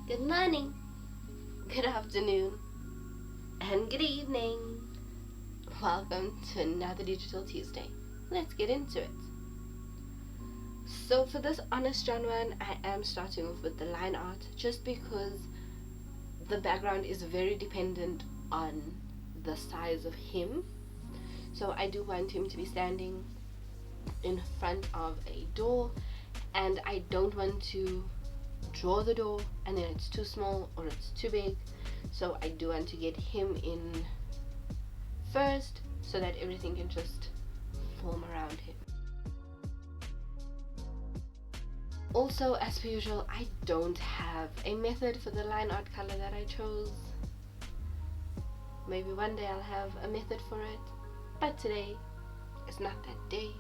Good morning, good afternoon, and good evening. Welcome to another Digital Tuesday. Let's get into it. So for this Honest John one, I am starting off with the line art just because the background is very dependent on the size of him. So I do want him to be standing in front of a door, and I don't want to draw the door and then it's too small or it's too big. So I do want to get him in first so that everything can just form around him. Also, as per usual, I don't have a method for the line art color that I chose. Maybe one day I'll have a method for it, but today is not that day.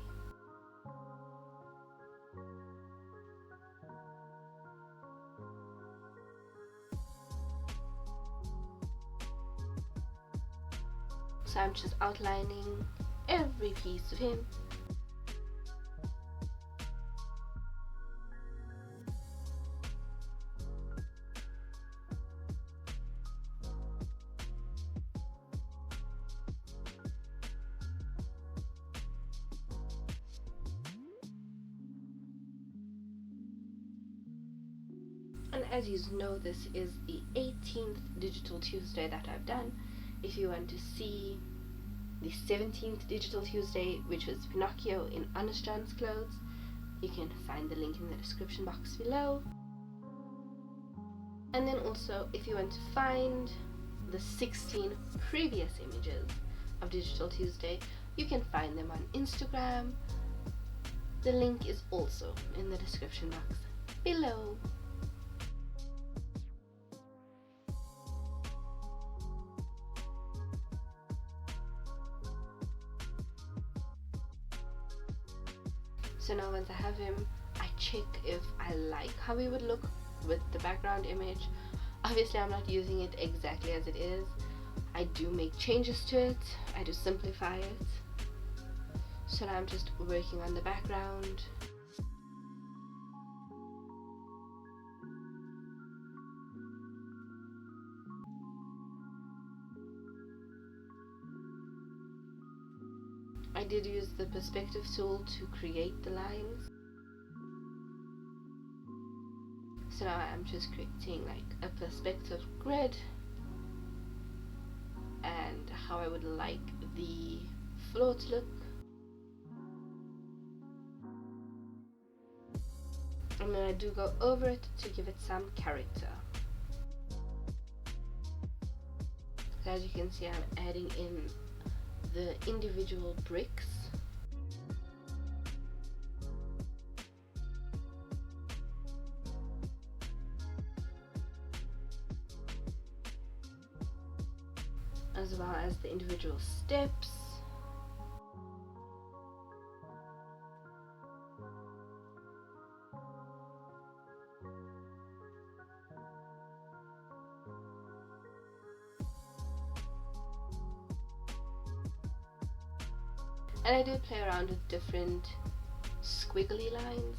So I'm just outlining every piece of him. And as you know, this is the 18th Digital Tuesday that I've done. If you want to see the 17th Digital Tuesday, which was Pinocchio in Honest John's clothes, you can find the link in the description box below. And then also, if you want to find the 16 previous images of Digital Tuesday, you can find them on Instagram. The link is also in the description box below. So now once I have him, I check if I like how he would look with the background image. Obviously I'm not using it exactly as it is. I do make changes to it, I do simplify it. So now I'm just working on the background. I did use the perspective tool to create the lines. So now I'm just creating like a perspective grid and how I would like the floor to look. And then I do go over it to give it some character. So as you can see, I'm adding in the individual bricks. As well as the individual steps. And I do play around with different squiggly lines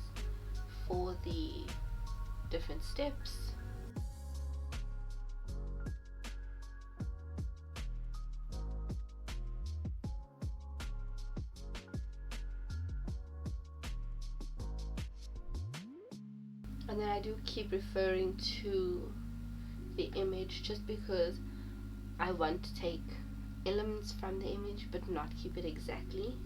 for the different steps. And then I do keep referring to the image just because I want to take elements from the image but not keep it exactly.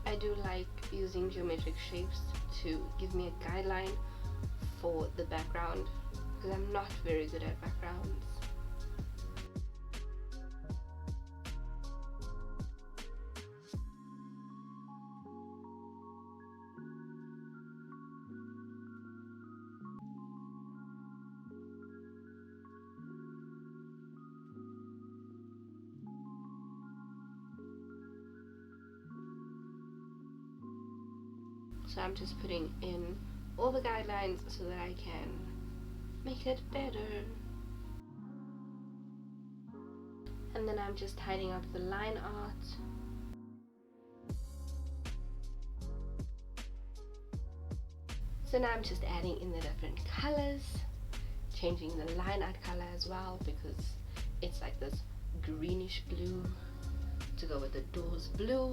I do like using geometric shapes to give me a guideline for the background because I'm not very good at backgrounds. So I'm just putting in all the guidelines so that I can make it better. And then I'm just tidying up the line art. So now I'm just adding in the different colors, changing the line art color as well because it's like this greenish blue to go with the doors blue.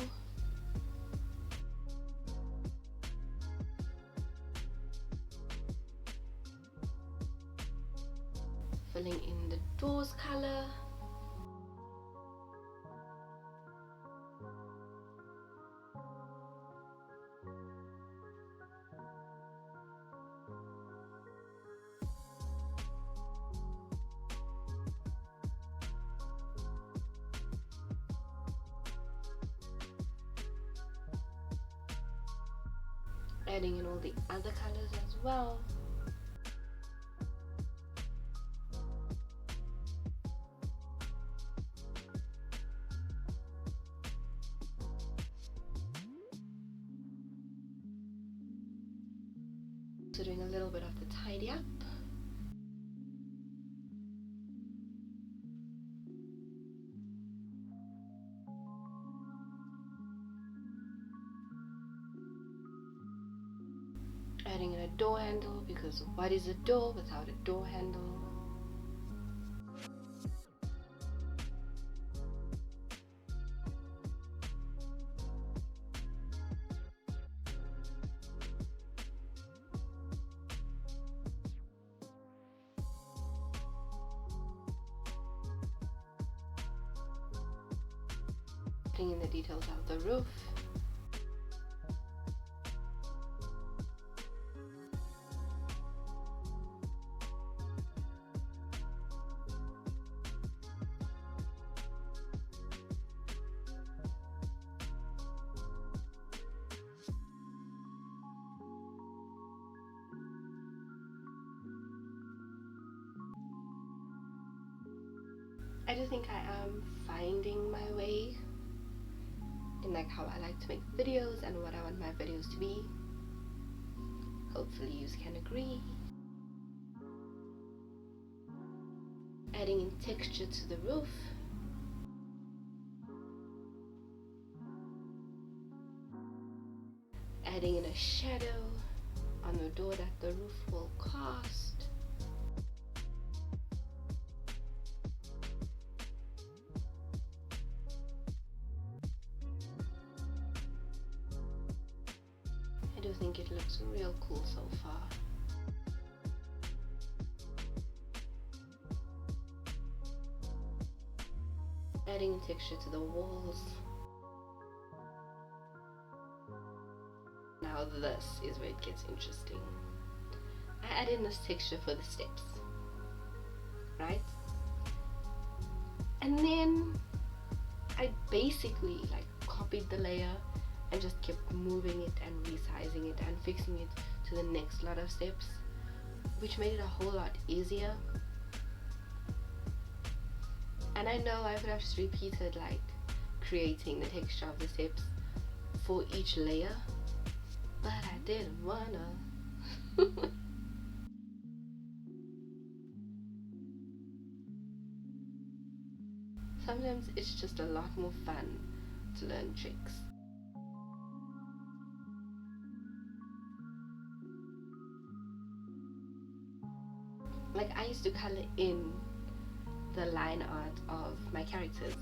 Filling in the doors color. Adding in all the other colors as well. So doing a little bit of the tidy up. Adding in a door handle because what is a door without a door handle? Adding in the details of the roof. I do think I am finding my way in like how I like to make videos and what I want my videos to be. Hopefully you can agree. Adding in texture to the roof. Adding in a shadow on the door that the roof will cast. I do think it looks real cool so far. Adding in texture to the walls. Now this is where it gets interesting. I add in this texture for the steps, right? And then I basically like copied the layer and just kept moving it and resizing it and fixing it to the next lot of steps, which made it a whole lot easier. And I know I could have just repeated like creating the texture of the steps for each layer, but I didn't wanna. Sometimes it's just a lot more fun to learn tricks. Like I used to color in the line art of my characters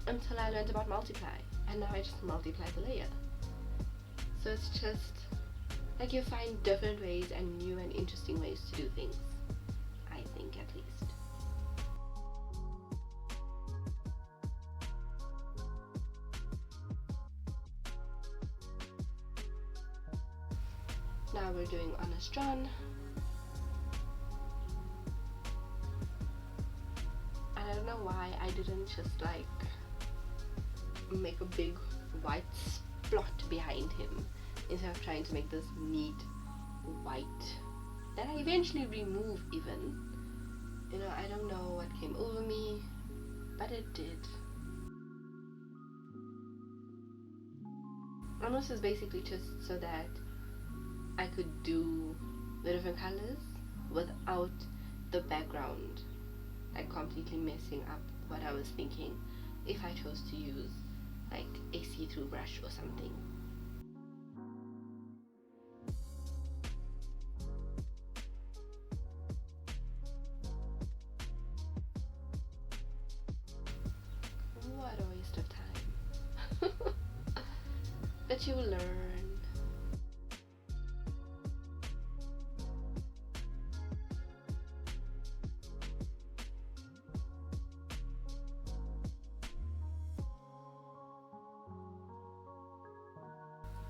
until I learned about multiply, and now I just multiply the layer. So it's just like you find different ways and new and interesting ways to do things, I think at least. Now we're doing Honest John. And I don't know why I didn't just like make a big white splot behind him instead of trying to make this neat white that I eventually remove even. You know, I don't know what came over me, but it did. And this is basically just so that I could do the different colors without the background like completely messing up what I was thinking if I chose to use like a see-through brush or something. What a waste of time. But you will learn.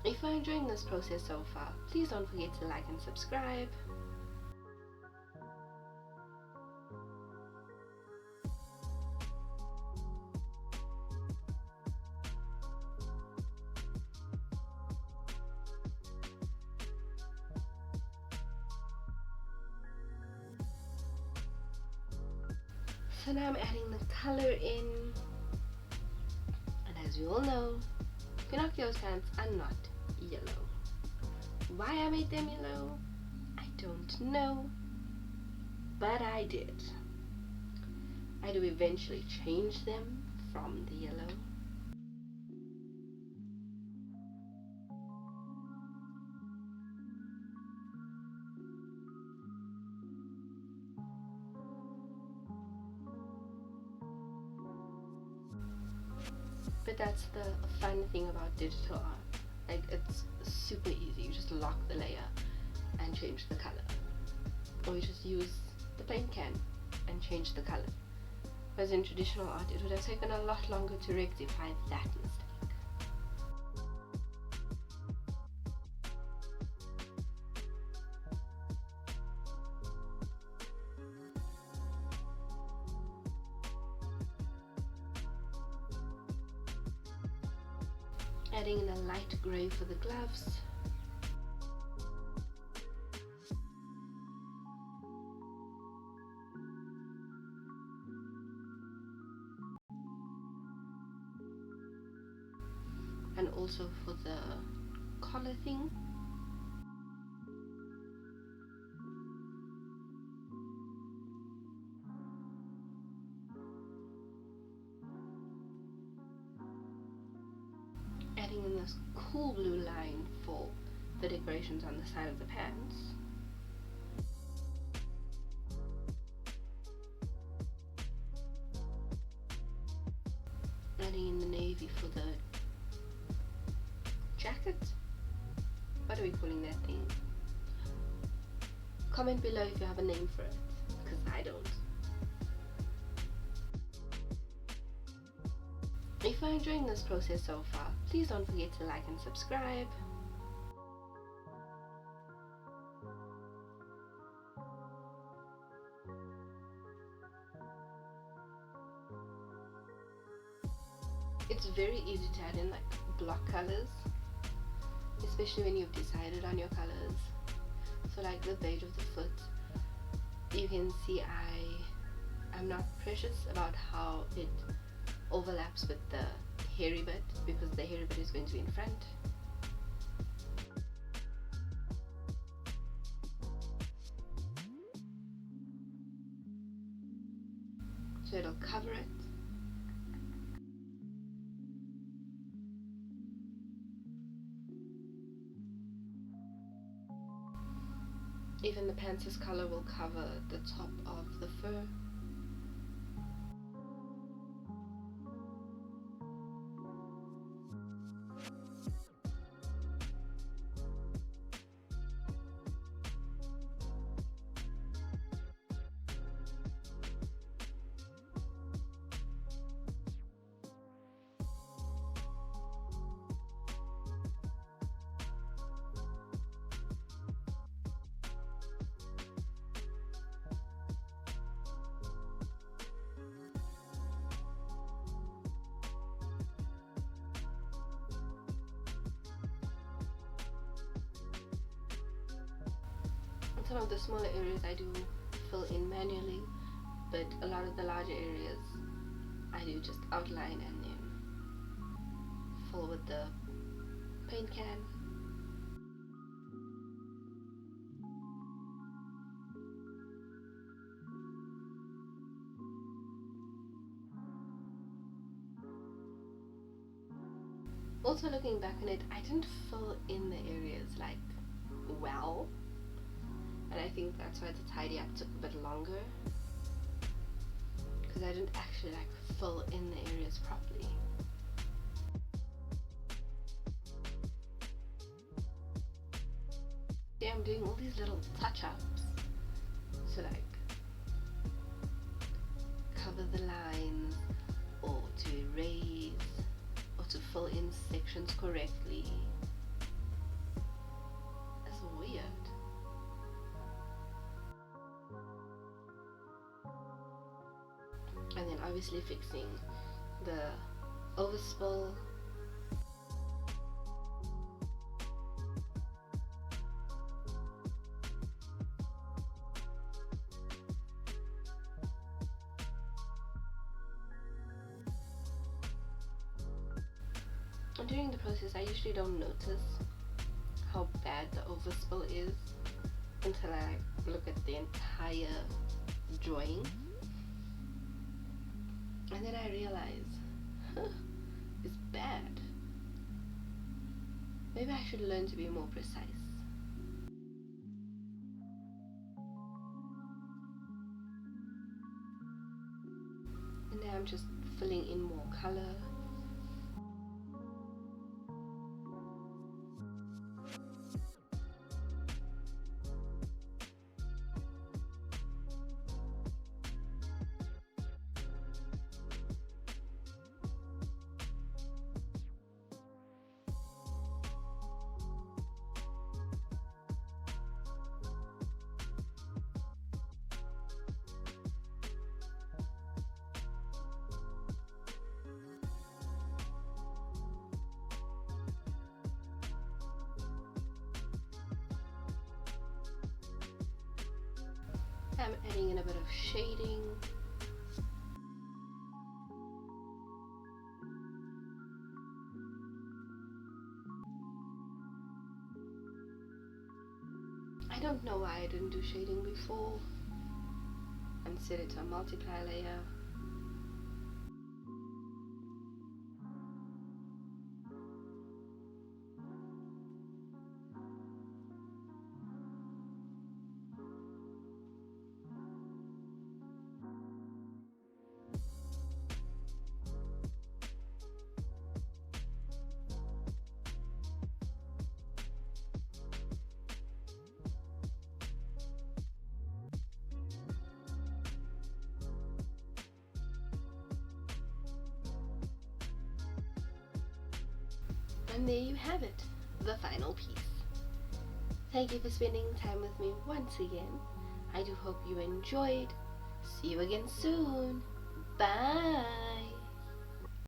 If you're enjoying this process so far, please don't forget to like and subscribe. So now I'm adding the color in, and as we all know, Pinocchio's pants are not yellow. Why I made them yellow, I don't know, but I did. I do eventually change them from the yellow. But that's the fun thing about digital art. Like, it's super easy. You just lock the layer and change the color. Or you just use the paint can and change the color. Whereas in traditional art, it would have taken a lot longer to rectify that mistake. Adding in a light grey for the gloves. And also for the collar thing. Adding in this cool blue line for the decorations on the side of the pants. Adding in the navy for the jacket. What are we calling that thing? Comment below if you have a name for it, because I don't. If you're enjoying this process so far, please don't forget to like and subscribe. It's very easy to add in like block colors, especially when you've decided on your colors. So like the beige of the foot, you can see I'm not precious about how it overlaps with the hairy bit, because the hairy bit is going to be in front. So it'll cover it. Even the pants' color will cover the top of the fur. Some of the smaller areas I do fill in manually, but a lot of the larger areas I do just outline and then fill with the paint can. Also, looking back on it, I didn't fill in the areas like well, and I think that's why the tidy up took a bit longer, because I didn't actually like fill in the areas properly. Yeah, I'm doing all these little touch-ups to like cover the lines, or to erase, or to fill in sections correctly. That's weird. And then obviously fixing the overspill. And during the process, I usually don't notice how bad the overspill is until I look at the entire drawing, and then I realize, it's bad. Maybe I should learn to be more precise. And now I'm just filling in more color. I'm adding in a bit of shading. I don't know why I didn't do shading before and set it to a multiply layer. And there you have it, the final piece. Thank you for spending time with me once again. I do hope you enjoyed. See you again soon. Bye.